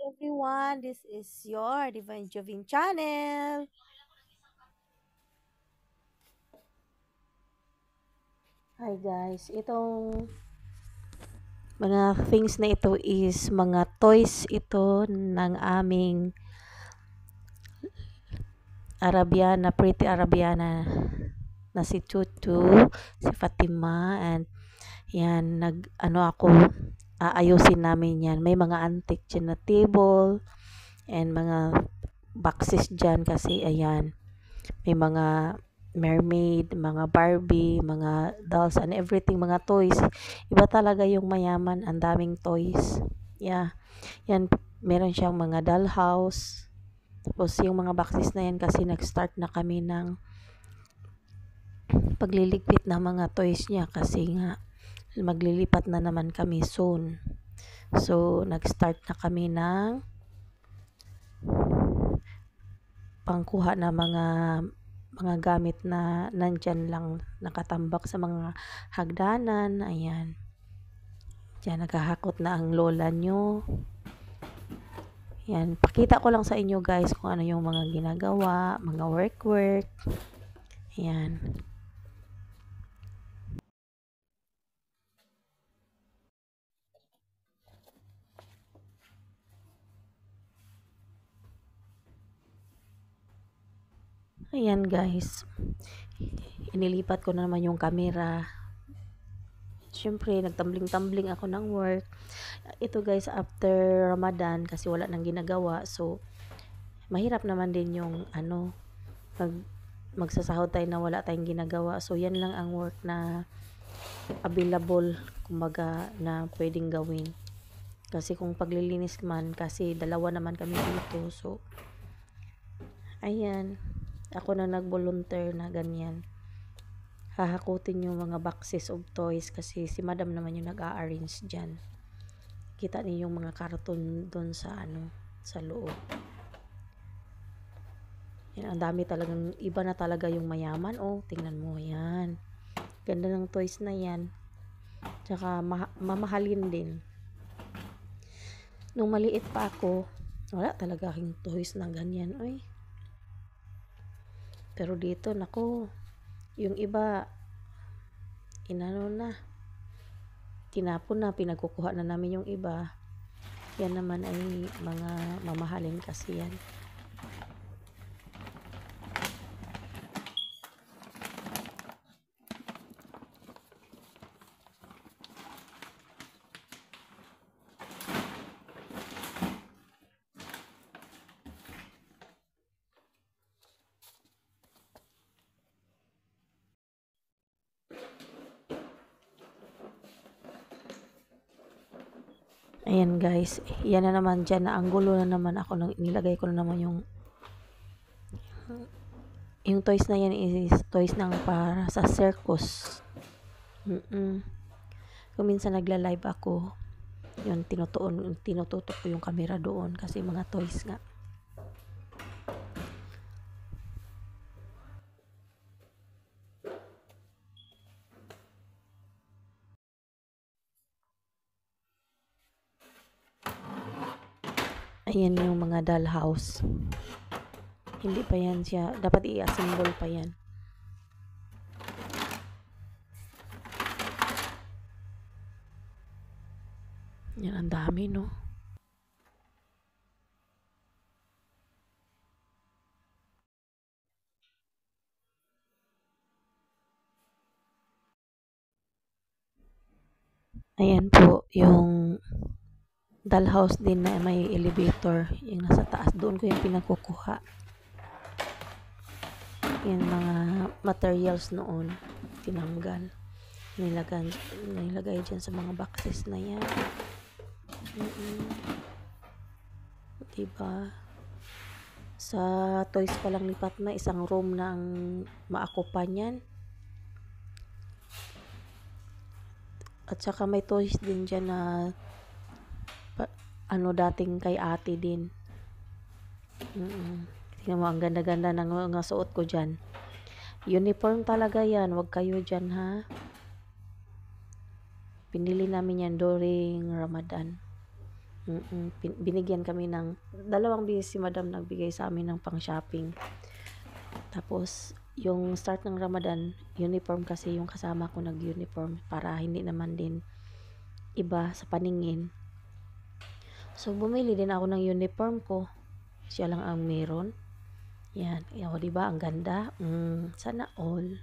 everyone. This is your Divine Jovin channel. Hi guys, itong mga things na ito is mga toys ito ng aming Arabiana, pretty Arabiana na si Tutu, si Fatima, and yan, ano ako, aayusin namin yan. May mga antique dyan na table, and mga boxes dyan kasi, ayan, may mga mermaid, mga Barbie, mga dolls and everything, mga toys. Iba talaga yung mayaman, ang daming toys. Yeah. Yan, meron siyang mga dollhouse. Tapos yung mga boxes na yan kasi nag-start na kami ng pagliligpit ng mga toys niya kasi nga maglilipat na naman kami soon. So, nag-start na kami ng pangkuha na mga gamit na nandyan lang nakatambak sa mga hagdanan. Ayan. Diyan naghahakot na ang lola nyo. Yan. Pakita ko lang sa inyo guys kung ano yung mga ginagawa, mga work. Ayan. Ayan guys. Inilipat ko na naman yung camera. Siyempre, nagtambling-tambling ako ng work. Ito guys, after Ramadan, kasi wala nang ginagawa. So, mahirap naman din yung mag, magsasahod tayo na wala tayong ginagawa. So, yan lang ang work na available, kumbaga, na pwedeng gawin. Kasi kung paglilinis man, kasi dalawa naman kami dito. So, ayan. Ako na nag-volunteer na ganyan. Hahakutin yung mga boxes of toys kasi si madam naman yung nag-a-arrange dyan. Kita niyo yung mga karton doon sa sa loob. Yan, ang dami talagang, iba na talaga yung mayaman. Oh, tingnan mo yan. Ganda ng toys na yan. Tsaka mamahalin din. Nung maliit pa ako, wala talaga aking toys na ganyan. Ay. Pero dito, nako, yung iba, tinapon na, pinagkukuha na namin yung iba. Yan naman ay mga mamahalin kasi yan. Ayan guys, yan na naman dyan, na anggulo na naman ako, nilagay ko na naman yung toys na yan is toys ng para sa circus. Kung minsan nagla-live ako, yun, tinututok ko yung camera doon kasi mga toys nga. Ayan yung mga dollhouse. Hindi pa yan siya, dapat i-assemble pa yan. Yan, ang dami, no? Ayan po, yung dollhouse din na may elevator, yung nasa taas, doon ko yung pinagkukuha. Yan, mga materials noon, tinanggal. Nilagay dyan sa mga boxes na yan. Diba? Sa toys pa lang lipat na, isang room na ang maakupan yan. At saka may toys din dyan na dating kay ate din. Tingnan mo, ang ganda-ganda ng mga suot ko dyan. Uniform talaga yan, wag kayo dyan ha. Pinili namin yan during Ramadan. Binigyan kami ng dalawang beses si madam nagbigay sa amin ng pang-shopping. Tapos, yung start ng Ramadan, uniform kasi yung kasama ko nag-uniform para hindi naman din iba sa paningin. So, bumili din ako ng uniform ko. Siya lang ang meron. Yan. O, diba? Ang ganda. Sana all.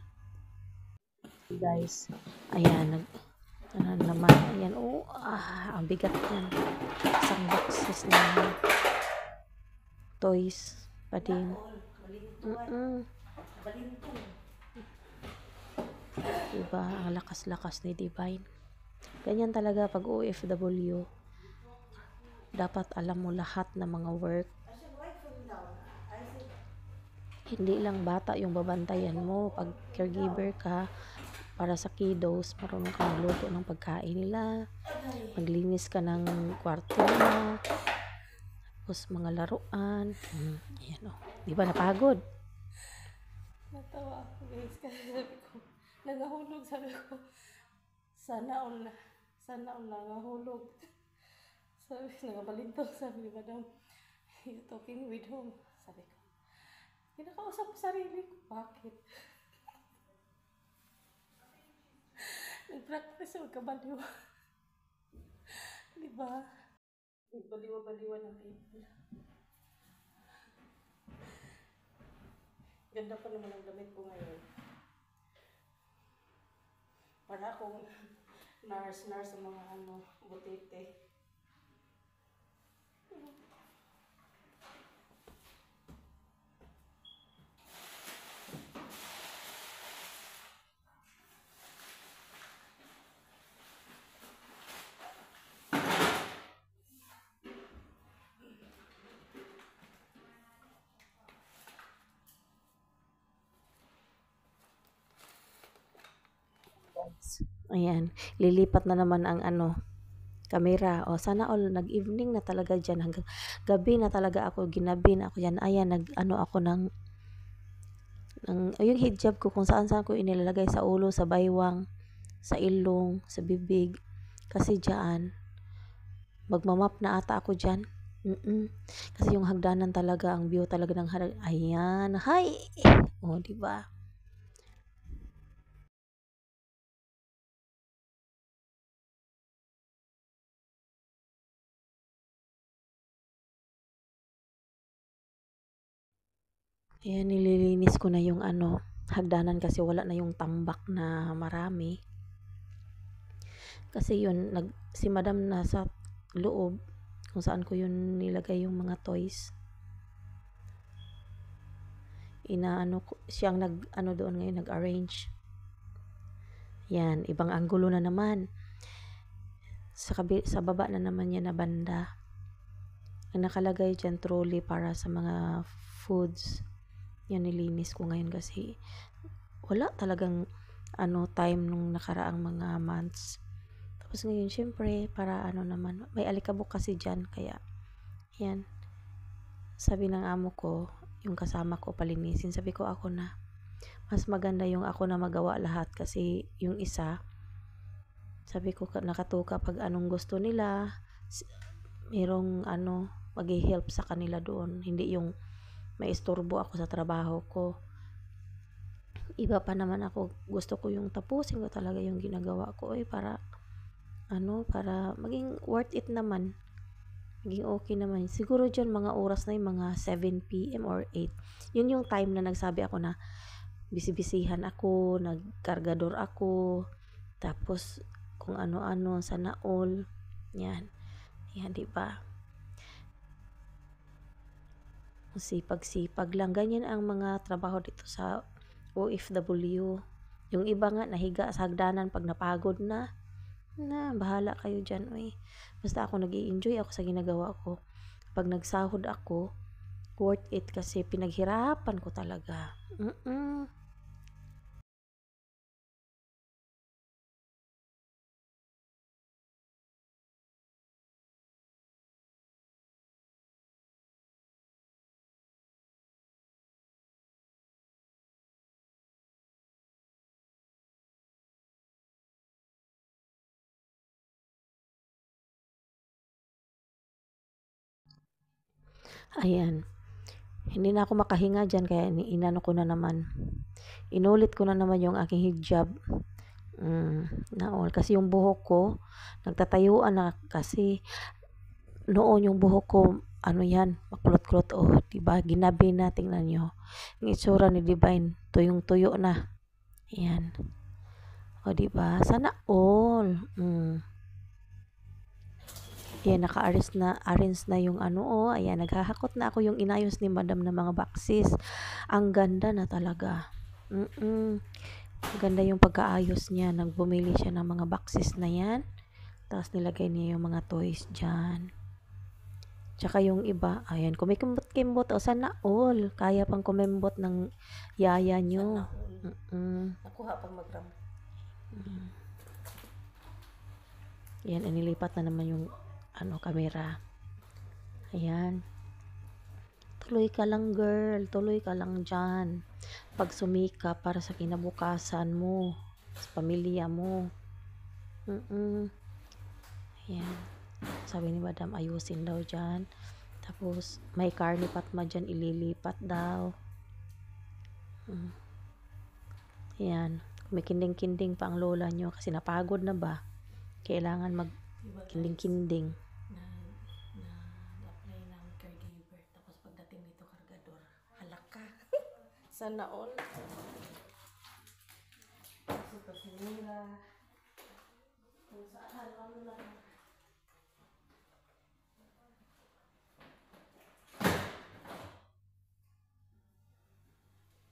Guys. Ayan. Naman. Ayan. Ang bigat yan. Isang boxes na toys. Pading. Diba? Ang lakas-lakas ni Divine. Ganyan talaga pag OFW. Dapat alam mo lahat ng mga work. Hindi lang bata yung babantayan mo. Pag caregiver ka, para sa kiddos, marunong ka magluto ng pagkain nila. Maglinis ka ng kwarto nila. Tapos mga laruan. Ayan o. Di ba napagod? Natawa ako guys kasi sabi ko, nagahulog sabi ko. Sana all nagahulog. Sabi, nagabalintong sabi ni madam, you talking with whom? Sabi ko, kinakausap ko sarili ko, bakit? Nag-practice ako kabaliw. Diba? Baliwa-baliwa ng people. Ganda pa naman ang damit ko ngayon. Para akong nurse sa mga butete. Ayan. Lilipat na naman ang camera. O, sana all nag-evening na talaga dyan. Hanggang gabi na talaga ako. Ginabi na ako dyan. Ayan, ako yung hijab ko kung saan ko inilalagay sa ulo, sa baywang, sa ilong, sa bibig. Kasi dyan, magmamap na ata ako dyan. Kasi yung hagdanan talaga, ang view talaga ng harag. Ayan. Hi! O, diba? Ayan, nililinis ko na yung hagdanan kasi wala na yung tambak na marami. Kasi yun, si madam nasa loob kung saan ko yun nilagay yung mga toys. Siyang doon ngayon, nag-arrange. Yan, ibang anggulo na naman. Sa baba na naman yan na banda. Ang nakalagay dyan, trolley para sa mga foods. Yan, nilinis ko ngayon kasi wala talagang time nung nakaraang mga months. Tapos ngayon, syempre, para naman, may alikabok kasi dyan, kaya, yan. Sabi ng amo ko, yung kasama ko palinisin, sabi ko ako na. Mas maganda yung ako na magawa lahat kasi yung isa, sabi ko nakatuka pag anong gusto nila, merong mag-help sa kanila doon. Hindi yung may istorbo ako sa trabaho ko. Iba pa naman ako, gusto ko yung tapusin ko talaga yung ginagawa ko para para maging worth it naman, maging okay naman. Siguro dyan mga oras na yung mga 7 p.m. or 8, yun yung time na nagsabi ako na bisibisihan ako, nagkargador ako, tapos kung ano-ano, sana all yan, diba? Sipag-sipag lang, ganyan ang mga trabaho dito sa OFW. Yung iba nga nahiga sa hagdanan pag napagod na, bahala kayo dyan. Basta ako nag-i-enjoy ako sa ginagawa ko. Pag nagsahod ako, worth it kasi pinaghirapan ko talaga. Ayan. Hindi na ako makahinga dyan, kaya inano ko na naman. Inulit ko na naman yung aking hijab. Naol. Kasi yung buhok ko, nagtatayuan na kasi noon yung buhok ko, ano yan, makulot-kulot. O, diba? Ginabi na, tingnan nyo. Yung itsura ni Divine, tuyong-tuyo na. Ayan. O, diba? Sana all. Ayan, arrange na yung ano, ayan, naghahakot na ako yung inayos ni Madam na mga boxes. Ang ganda na talaga. Ang ganda yung pagkaayos niya. Nagbumili siya ng mga boxes na yan. Tapos nilagay niya yung mga toys dyan. Tsaka yung iba, ayan, kumikembot-kembot. O, sana all. Kaya pang kumembot ng yaya nyo. Nakuha pang magram. Ayan, inilipat na naman yung camera. Ayan. Tuloy ka lang, girl. Tuloy ka lang dyan. Pagsumika para sa kinabukasan mo, sa pamilya mo. Ayan. Sabi ni Madam, ayusin daw dyan. Tapos, may karne patma dyan, ililipat daw. Ayan. Kumikinding-kinding pa ang lola nyo kasi napagod na ba? Kailangan mag-kinding-kinding. Na-apply ng caregiver. Tapos pagdating dito, kargador. Halak ka. Sana all. Super sinira. Kung saan, ano lang.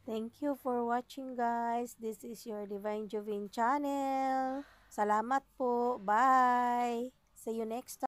Thank you for watching, guys. This is your Divine Jovin channel. Salamat po. Bye. See you next time.